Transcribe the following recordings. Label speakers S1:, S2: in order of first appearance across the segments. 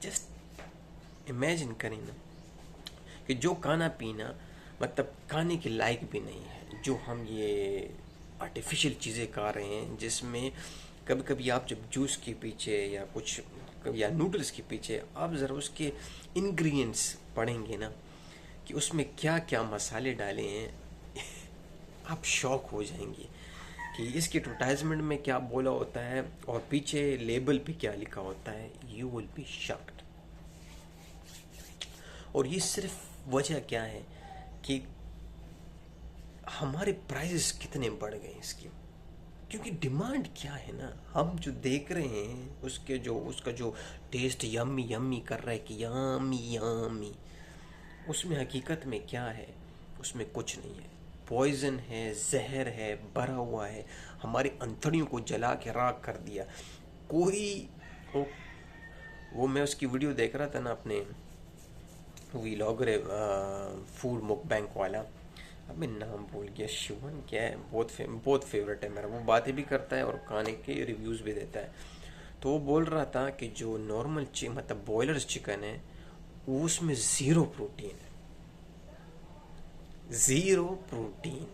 S1: Just imagine करें ना कि जो खाना पीना मतलब खाने के लायक भी नहीं है, जो हम ये आर्टिफिशियल चीज़ें खा रहे हैं, जिसमें कभी कभी आप जब जूस के पीछे या कुछ या नूडल्स के पीछे आप ज़रा उसके इंग्रेडिएंट्स पढ़ेंगे ना कि उसमें क्या क्या मसाले डाले हैं, आप शॉक हो जाएंगे कि इसके एडवर्टाइजमेंट में क्या बोला होता है और पीछे लेबल पे क्या लिखा होता है। You will be shocked. और ये सिर्फ वजह क्या है कि हमारे प्राइसेस कितने बढ़ गए इसके, क्योंकि डिमांड क्या है ना, हम जो देख रहे हैं उसका जो टेस्ट यम्मी यम्मी कर रहा है कि यम्मी यम्मी, उसमें हकीकत में क्या है, उसमें कुछ नहीं है। पॉइजन है, जहर है, भरा हुआ है, हमारी अंतड़ियों को जला के राख कर दिया। कोई वो मैं उसकी वीडियो देख रहा था ना, अपने व्लॉगर है, फूड मुकबैंग वाला, अब मैं नाम भूल गया, शिवन क्या है, बहुत फेवरेट है मेरा। वो बातें भी करता है और खाने के रिव्यूज़ भी देता है। तो वो बोल रहा था कि जो नॉर्मल मतलब बॉयलर्स चिकन है, वो उसमें ज़ीरो प्रोटीन है, zero protein,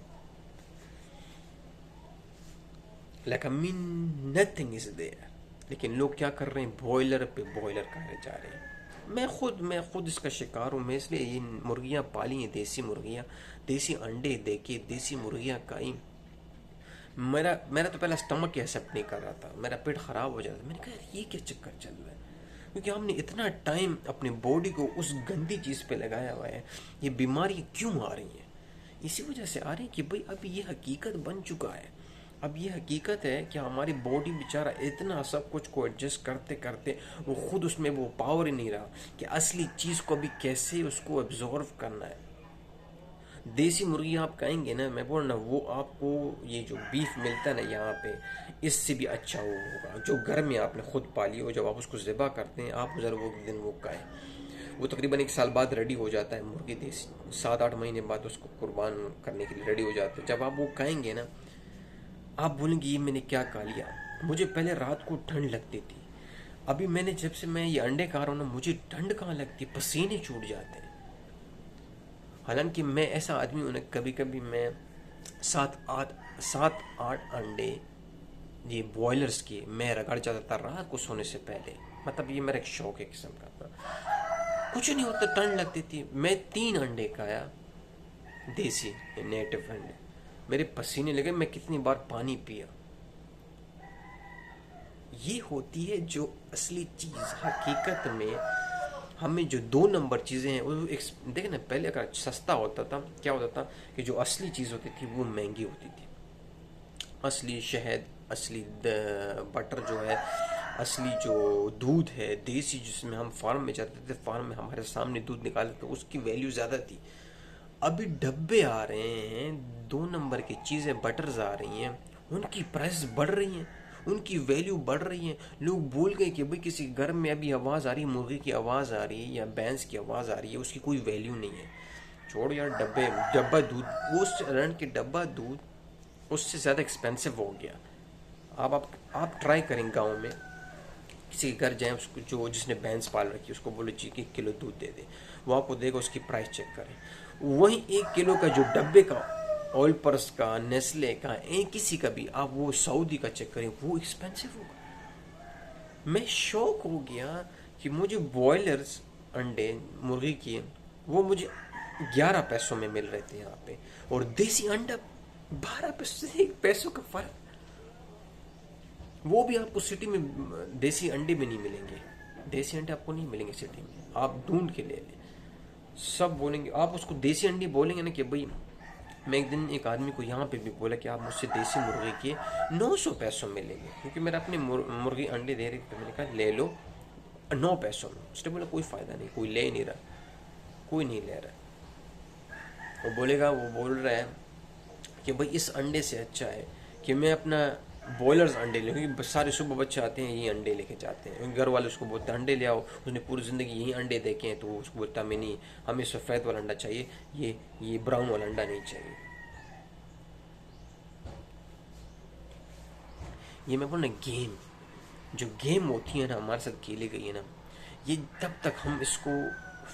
S1: like I mean nothing is there. लेकिन लोग क्या कर रहे हैं, बॉयलर पे बॉयलर करने जा रहे हैं। मैं खुद इसका शिकार हूँ। मैं इसलिए ये मुर्गियाँ पाली हैं, देसी मुर्गियाँ, देसी अंडे देके देसी मुर्गियाँ खाई। मेरा मेरा तो पहला स्टमक एक्सेप्ट नहीं कर रहा था, मेरा पेट ख़राब हो जाता। मैंने कहा यार ये क्या चक्कर चल रहा है, क्योंकि हमने इतना टाइम अपनी बॉडी को उस गंदी चीज़ पे लगाया हुआ है। ये बीमारी क्यों आ रही है, इसी वजह से आ रही है कि भाई अब ये हकीकत बन चुका है। अब ये हकीकत है कि हमारी बॉडी बेचारा इतना सब कुछ को एडजस्ट करते करते वो खुद उसमें वो पावर ही नहीं रहा कि असली चीज़ को अभी कैसे उसको एब्जॉर्व करना है। देसी मुर्गी आप खाएंगे ना, मैं बोल रहा वो आपको ये जो बीफ मिलता है ना यहाँ पे, इससे भी अच्छा वो होगा जो घर में आपने खुद पाली हो। जब आप उसको ज़िबा करते हैं, आप ज़रा वो दिन वो खाएं। वो तकरीबन 1 साल बाद रेडी हो जाता है मुर्गी, देसी 7-8 महीने बाद उसको कुर्बान करने के लिए रेडी हो जाता है। जब आप वो खाएंगे ना, आप बोलेंगे ये मैंने क्या खा लिया। मुझे पहले रात को ठंड लगती थी, अभी मैंने जब से मैं ये अंडे खा रहा हूँ ना, मुझे ठंड कहाँ लगती, पसीने छूट जाते हैं। हालांकि मैं ऐसा आदमी हूँ ना, कभी कभी मैं 7-8 अंडे ये बॉयलर्स के मैं रगड़ जाता था रात को सोने से पहले। मतलब ये मेरा एक शौक है किस्म का। कुछ नहीं होता, ठंड लगती थी। मैं 3 अंडे खाया, देसी नेटिव अंडे, मेरे पसीने लगे, मैं कितनी बार पानी पिया। ये होती है जो असली चीज़। हकीकत में हमें जो 2 नंबर चीज़ें हैं वो एक देखे ना, पहले अगर सस्ता होता था क्या होता था कि जो असली चीज़ होती थी वो महंगी होती थी। असली शहद, असली बटर जो है, असली जो दूध है देसी, जिसमें हम फार्म में जाते थे, फार्म में हमारे सामने दूध निकालते थे, उसकी वैल्यू ज़्यादा थी। अभी डब्बे आ रहे हैं, 2 नंबर की चीज़ें बटर्स आ रही हैं, उनकी प्राइस बढ़ रही हैं, उनकी वैल्यू बढ़ रही है। लोग भूल गए कि भाई किसी घर में अभी आवाज़ आ रही है, मुर्गी की आवाज़ आ रही है या भैंस की आवाज़ आ रही है, उसकी कोई वैल्यू नहीं है। छोड़ यार, डब्बा दूध, वो रन के डब्बा दूध उससे ज़्यादा एक्सपेंसिव हो गया। आप ट्राई करें, गांव में किसी के घर जाएं, उसको जो जिसने भैंस पाल रखी है उसको बोलो जी कि 1 किलो दूध दे दे, वो आपको देगा, उसकी प्राइस चेक करें। वहीं 1 किलो का जो डब्बे का ऑयल पर्स का, नेस्ले का, किसी का भी आप वो सऊदी का चेक करें, वो एक्सपेंसिव होगा। मैं शौक हो गया कि मुझे बॉयलर्स अंडे मुर्गी की वो मुझे 11 पैसों में मिल रहे थे यहाँ पे, और देसी अंडा 12 पैसों से, 1 पैसों का फर्क। वो भी आपको सिटी में देसी अंडे में नहीं मिलेंगे, देसी अंडे आपको नहीं मिलेंगे सिटी में, आप ढूंढ के ले लें। सब बोलेंगे, आप उसको देसी अंडे बोलेंगे ना कि भाई, मैं एक दिन एक आदमी को यहाँ पे भी बोला कि आप मुझसे देसी मुर्गी के 900 पैसों में लेंगे, क्योंकि मेरा अपने मुर्गी अंडे दे रही थी। तो मैंने कहा ले लो 9 पैसों में। उसने बोला कोई फ़ायदा नहीं, कोई ले नहीं रहा, कोई नहीं ले रहा। वो बोलेगा, वो बोल रहा है कि भाई इस अंडे से अच्छा है कि मैं अपना बॉयलर्स अंडे ले, क्योंकि सारे सुबह बच्चे आते हैं यही अंडे लेके जाते हैं, घर वाले उसको बोलते हैं अंडे ले आओ, उसने पूरी ज़िंदगी यही अंडे देखे हैं, तो वो उसको बोलता मैं नहीं, हमें सफ़ेद वाला अंडा चाहिए, ये ब्राउन वाला अंडा नहीं चाहिए। ये मैं बोल ना, गेम जो गेम होती है ना हमारे साथ खेली गई है ना, ये तब तक हम इसको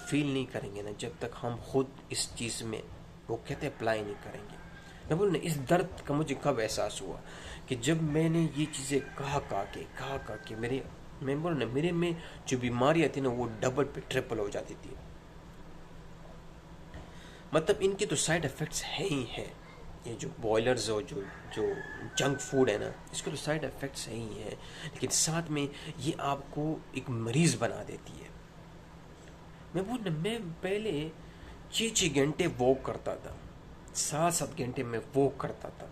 S1: फील नहीं करेंगे ना जब तक हम खुद इस चीज़ में, वो कहते हैं, अप्लाई नहीं करेंगे। मैं बोल ना, इस दर्द का मुझे कब एहसास हुआ कि जब मैंने ये चीज़ें कहा के मेरे, मैं बोल ना, मेरे में जो बीमारियाँ थी ना वो डबल पे ट्रिपल हो जाती थी। मतलब इनके तो साइड इफ़ेक्ट्स हैं ही हैं, ये जो बॉयलर्स और जो जो जंक फूड है ना, इसके तो साइड इफ़ेक्ट्स हैं ही हैं, लेकिन साथ में ये आपको एक मरीज़ बना देती है। मैं बोल ना, मैं पहले 6 घंटे वॉक करता था, 7 घंटे में वॉक करता था,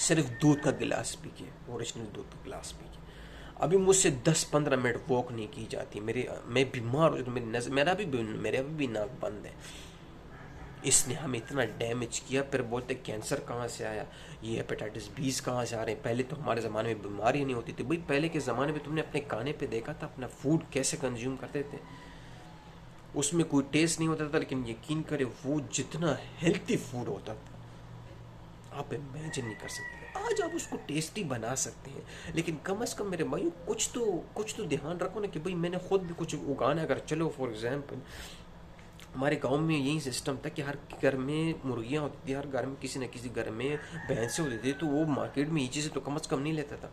S1: सिर्फ दूध का गिलास पी के, ओरिजिनल दूध का गिलास पी के। अभी मुझसे 10-15 मिनट वॉक नहीं की जाती, मैं बीमार हो जाता, मेरी नज़र, मेरा भी नाक बंद है। इसने हमें इतना डैमेज किया, फिर बोलते कैंसर कहाँ से आया, ये हेपेटाइटिस बी कहाँ से आ रहे हैं। पहले तो हमारे ज़माने में बीमारी नहीं होती थी भाई। पहले के ज़माने में तुमने अपने खाने पे देखा था अपना फूड कैसे कंज्यूम करते थे, उसमें कोई टेस्ट नहीं होता था, लेकिन यकीन करें वो जितना हेल्थी फूड होता था आप इमेजिन नहीं कर सकते। आज आप उसको टेस्टी बना सकते हैं, लेकिन कम से कम मेरे भाई कुछ तो ध्यान रखो ना कि भाई मैंने खुद भी कुछ उगाना। अगर चलो फॉर एग्जांपल हमारे गांव में यही सिस्टम था कि हर घर में मुर्गियां होती थी, हर घर में किसी न किसी घर में भैंसें होती थी, तो वो मार्केट में ये चीज़ें तो कम से कम नहीं लेता था।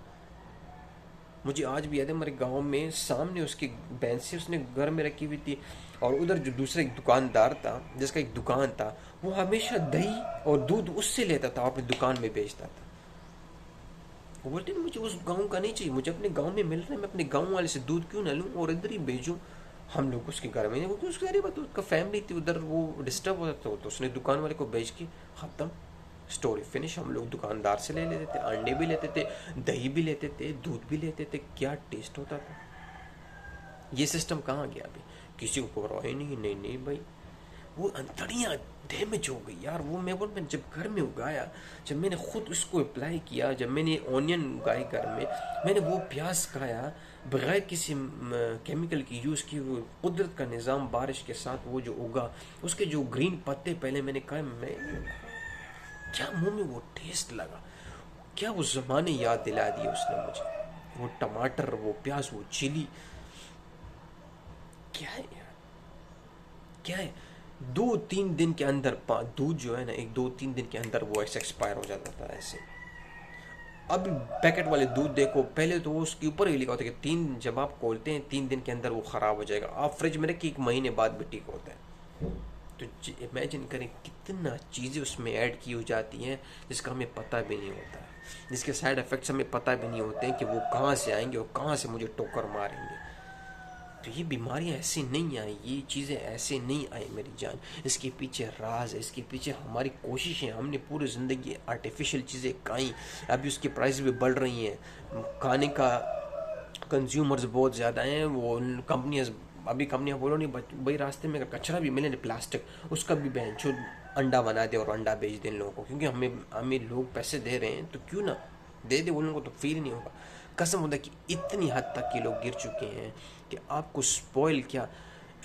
S1: मुझे आज भी याद है, हमारे गांव में सामने उसकी भैंसें उसने घर में रखी हुई थी, और उधर जो दूसरा एक दुकानदार था जिसका एक दुकान था, वो हमेशा दही और दूध उससे लेता था और अपनी दुकान में बेचता था। वो बोलते मुझे उस गांव का नहीं चाहिए, मुझे अपने गांव में मिल रहा है, मैं अपने गांव वाले से दूध क्यों ना लूँ और इधर ही भेजूँ। हम लोग उसके घर में, क्योंकि उसकी सारी बात, उसका फैमिली थी उधर, वो डिस्टर्ब होता था, तो उसने दुकान वाले को बेच के ख़त्म, स्टोरी फिनिश। हम लोग दुकानदार से ले लेते थे, अंडे भी लेते थे, दही भी लेते थे, दूध भी लेते थे, क्या टेस्ट होता था। ये सिस्टम कहाँ गया अभी, किसी को परवाह ही नहीं। नहीं भाई, वो अंतड़ियाँ डैमेज हो गई यार। वो मैं जब घर में उगाया, जब मैंने खुद उसको अप्लाई किया, जब मैंने ऑनियन उगाई घर में, मैंने वो प्याज खाया बगैर किसी केमिकल की यूज़ की, वो कुदरत का निज़ाम, बारिश के साथ वो जो उगा, उसके जो ग्रीन पत्ते पहले मैंने खाए, मैं क्या मुंह में वो टेस्ट लगा, क्या वो ज़माने याद दिला दिए उसने मुझे। वो टमाटर, वो प्याज, वो चिली, क्या है यार, क्या है। 2-3 दिन के अंदर दूध जो है ना, 1-2-3 दिन के अंदर वो ऐसे एक्सपायर हो जाता था ऐसे। अब पैकेट वाले दूध देखो, पहले तो वो उसके ऊपर ही लिखा होता है कि जब आप खोलते हैं 3 दिन के अंदर वो ख़राब हो जाएगा, आप फ्रिज में रखिए 1 महीने बाद भी ठीक होता है। तो इमेजिन करें कितना चीज़ें उसमें ऐड की हो जाती हैं जिसका हमें पता भी नहीं होता है, जिसके साइड इफ़ेक्ट्स हमें पता भी नहीं होते हैं कि वो कहाँ से आएंगे और कहाँ से मुझे टोकर मारेंगे। तो ये बीमारियाँ ऐसे नहीं आई, ये चीज़ें ऐसे नहीं आई मेरी जान। इसके पीछे राज है, इसके पीछे हमारी कोशिशें। हमने पूरी ज़िंदगी आर्टिफिशियल चीज़ें खाई, अभी उसकी प्राइस भी बढ़ रही हैं। खाने का कंज्यूमर्स बहुत ज़्यादा हैं, वो कंपनियाँ बोलो नहीं भाई, रास्ते में अगर कचरा भी मिले ना प्लास्टिक, उसका भी बैन छो अंडा बना दे और अंडा बेच दें लोगों को, क्योंकि हमें लोग पैसे दे रहे हैं तो क्यों ना दे दे, उन लोगों को तो फील नहीं होगा। कसम होता है कि इतनी हद तक के लोग गिर चुके हैं कि आपको स्पॉइल क्या,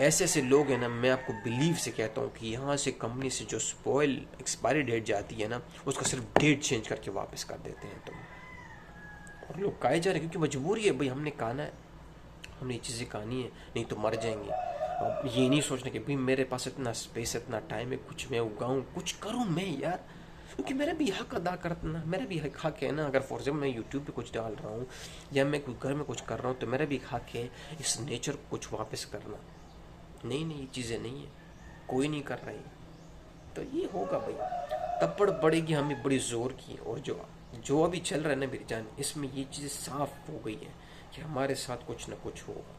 S1: ऐसे ऐसे लोग हैं ना, मैं आपको बिलीव से कहता हूँ कि यहाँ से कंपनी से जो स्पॉइल एक्सपायरी डेट जाती है ना, उसका सिर्फ डेट चेंज करके वापस कर देते हैं तुम। और लोग खाए जा रहे हैं क्योंकि मजबूरी है भाई, हमने खाना है, हमने ये चीज़ें खानी है, नहीं तो मर जाएंगे। अब ये नहीं सोचना कि भाई मेरे पास इतना स्पेस, इतना टाइम है, कुछ मैं उगाऊँ, कुछ करूँ मैं यार, क्योंकि मेरा भी हक अदा करना, मेरा भी हक है ना। अगर फॉर एग्जाम्पल मैं यूट्यूब पे कुछ डाल रहा हूँ या मैं घर में कुछ कर रहा हूँ, तो मेरा भी हक है इस नेचर को कुछ वापस करना। नहीं ये चीज़ें नहीं है, कोई नहीं कर रही, तो ये होगा भाई, तपड़ पड़ेगी हमें बड़ी ज़ोर की। और जो अभी चल रहा है ना मेरी जान, इसमें ये चीज़ें साफ हो गई है कि हमारे साथ कुछ ना कुछ होगा।